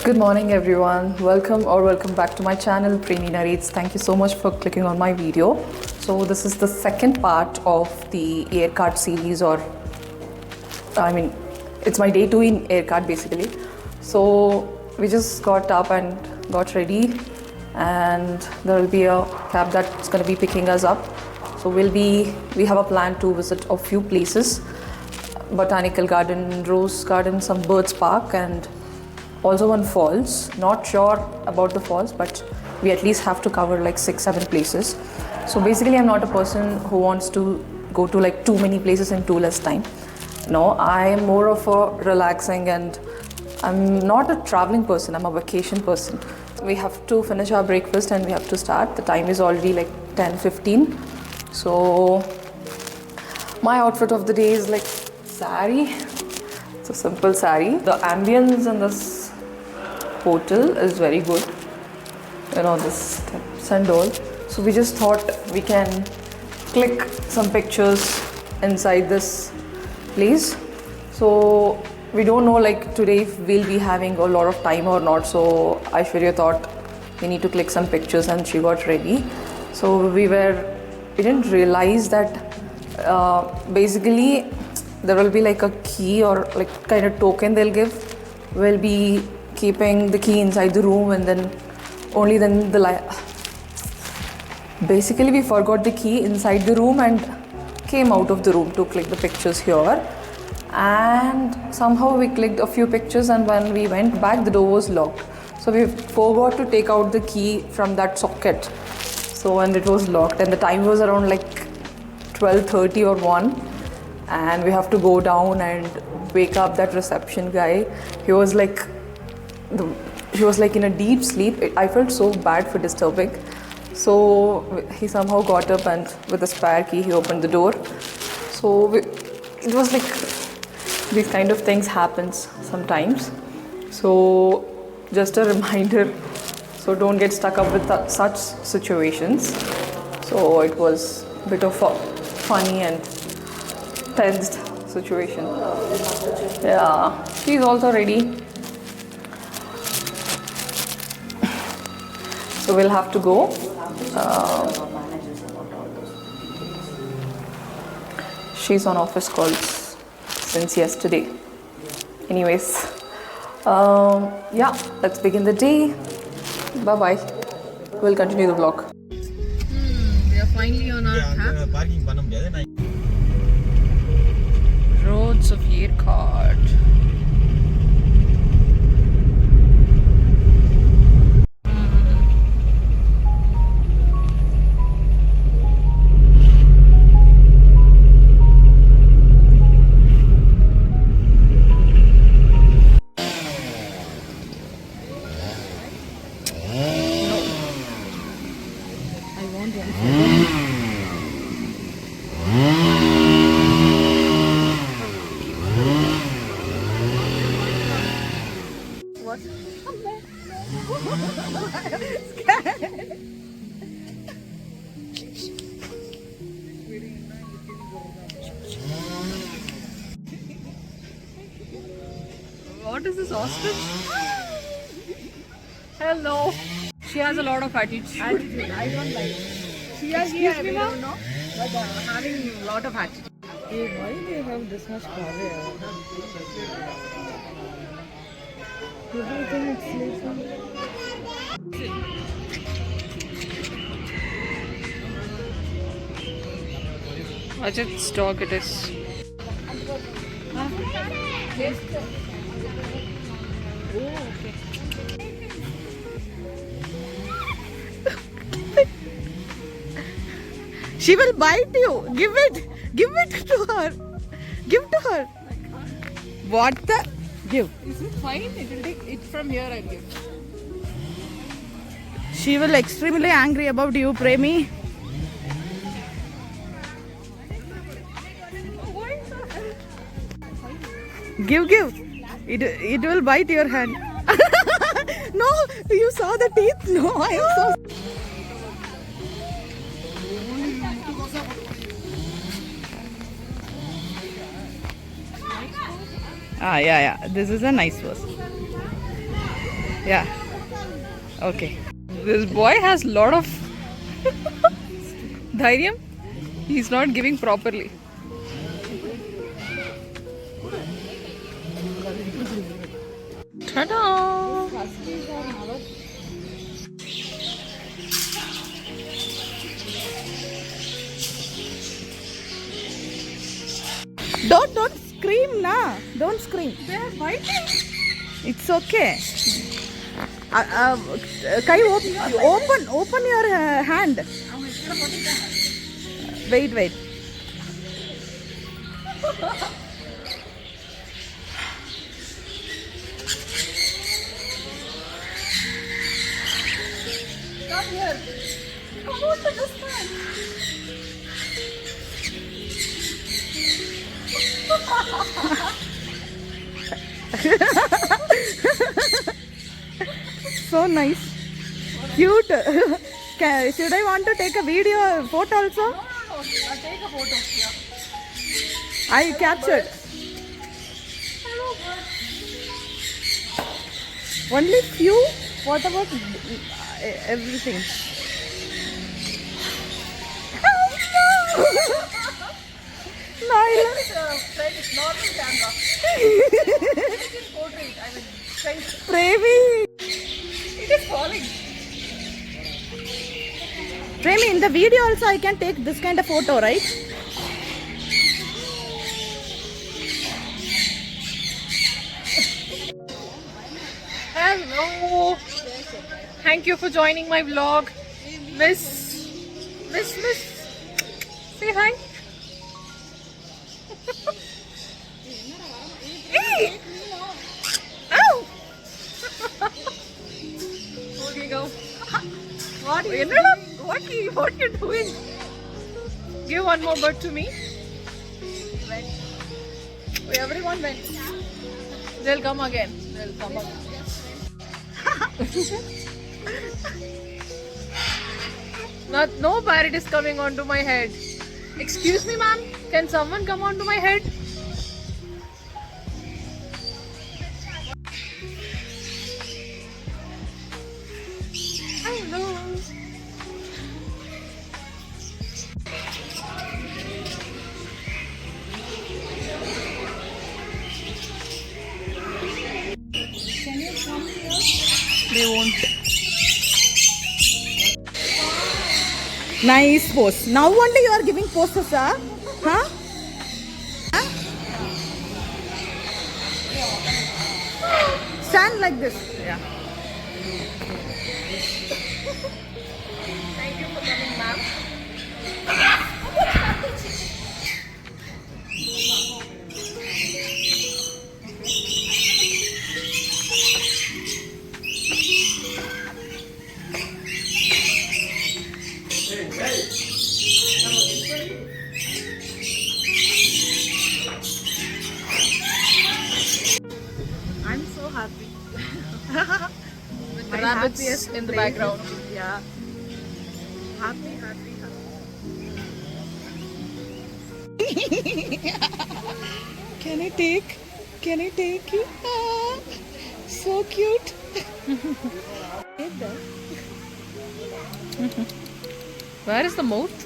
Good morning everyone. Welcome back to my channel Premi Narrates. Thank you so much for clicking on my video. So this is the second part of the Aircard series, or it's my day 2 in Aircard basically. So we just got up and got ready, and there will be a cab that's going to be picking us up. So we have a plan to visit a few places: Botanical Garden, Rose Garden, some Birds Park, and also one falls. Not sure about the falls, but we at least have to cover like 6-7 places. So basically I'm not a person who wants to go to like too many places in too less time. No, I am more of a relaxing, and I'm not a traveling person, I'm a vacation person. We have to finish our breakfast and we have to start. The time is already like 10:15. So my outfit of the day is like sari. It's a simple sari. The ambience in this hotel is very good. You know, the steps and all. So we just thought we can click some pictures inside this place. So we don't know like today if we'll be having a lot of time or not. So Aishwarya thought we need to click some pictures, and she got ready. So we didn't realize that basically there will be like a key or like kind of token they'll give. We'll be keeping the key inside the room, and then only then basically we forgot the key inside the room and came out of the room to click the pictures here. And somehow we clicked a few pictures, and when we went back the door was locked. So we forgot to take out the key from that socket. So and it was locked, and the time was around like 12:30 or 1, and we have to go down and wake up that reception guy. He was like in a deep sleep. I felt so bad for disturbing. So he somehow got up, and with a spare key he opened the door. So it was like these kind of things happens sometimes. So just a reminder, so don't get stuck up with such situations. So it was a bit of a funny and tensed situation. Yeah, she's also ready. So we'll have to go. She's on office calls since yesterday. Anyways, yeah, let's begin the day. Bye bye. We'll continue the vlog. We are finally on our cab. Roads of Aircard. What is this ostrich? Hello. She has a lot of attitude. I don't like it. She has here, I don't know, but having a lot of attitude. Hey, why do they have this much cover? Do you think it's Ajit's dog it is. She will bite you. Give it to her. Give to her. What the? Give. Is it fine? It will take it from here, I'll give. She will extremely angry about you, Premi. Give. It will bite your hand. No, you saw the teeth. No, I am so. Yeah. This is a nice verse. Yeah. Okay. This boy has lot of dhairyam. He's not giving properly. Ta-da! Don't scream, na. Don't scream. They're biting. It's okay. Kai, open your hand. Wait. Come here. Come on to this man. So nice. Cute. Should I want to take a video, photo also? No. I'll take a photo. Yeah. I captured. Hello, bird. Only few. What about everything? Naila. It's normal camera. It's portrait. I mean, French. Previ. It is falling. Premi, in the video also I can take this kind of photo, right? Hello. Thank you for joining my vlog. Miss. Say hi. Hey. Ow. Okay, go. What are you doing? Give one more bird to me. Everyone went. They'll come again. No parrot is coming onto my head. Excuse me, ma'am. Can someone come onto my head? Hello. They won't. Nice pose. Now only you are giving poses, huh? Huh? Stand like this. Yeah. Thank you for coming, ma'am. I'm so happy. With the rabbits in the background. Yeah. Happy. Can I take you? Ah, so cute. Where is the mouth?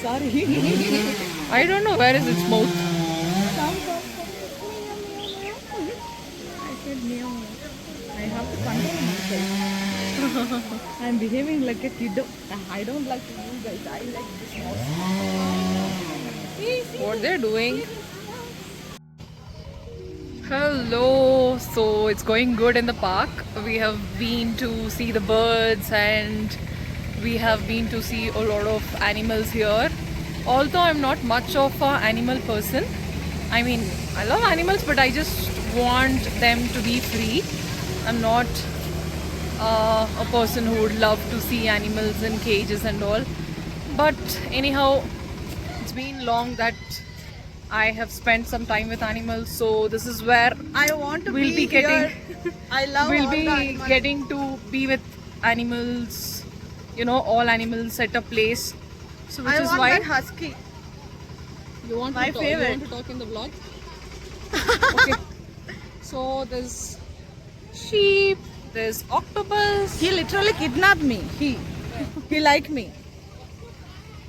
Sorry. I don't know where is its mouth. I said meow. I have to control myself. I'm behaving like a kid. I don't like you guys. I like this mouse. What they're doing? Hello. So it's going good in the park. We have been to see the birds and we have been to see a lot of animals here. Although I'm not much of an animal person. I mean, I love animals, but I just want them to be free. I'm not a person who would love to see animals in cages and all. But anyhow, it's been long that I have spent some time with animals, so this is where I want to we'll be getting I love we'll all the be animals. getting to be with animals, you know, all animals at a place. So which I is want why that husky. You want My to talk, favorite. You want to talk in the vlog? Okay. So there's sheep, there's octopus. He literally kidnapped me. He liked me.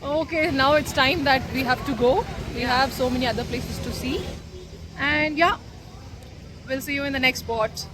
Okay, now it's time that we have to go. We have so many other places to see. And yeah, we'll see you in the next spot.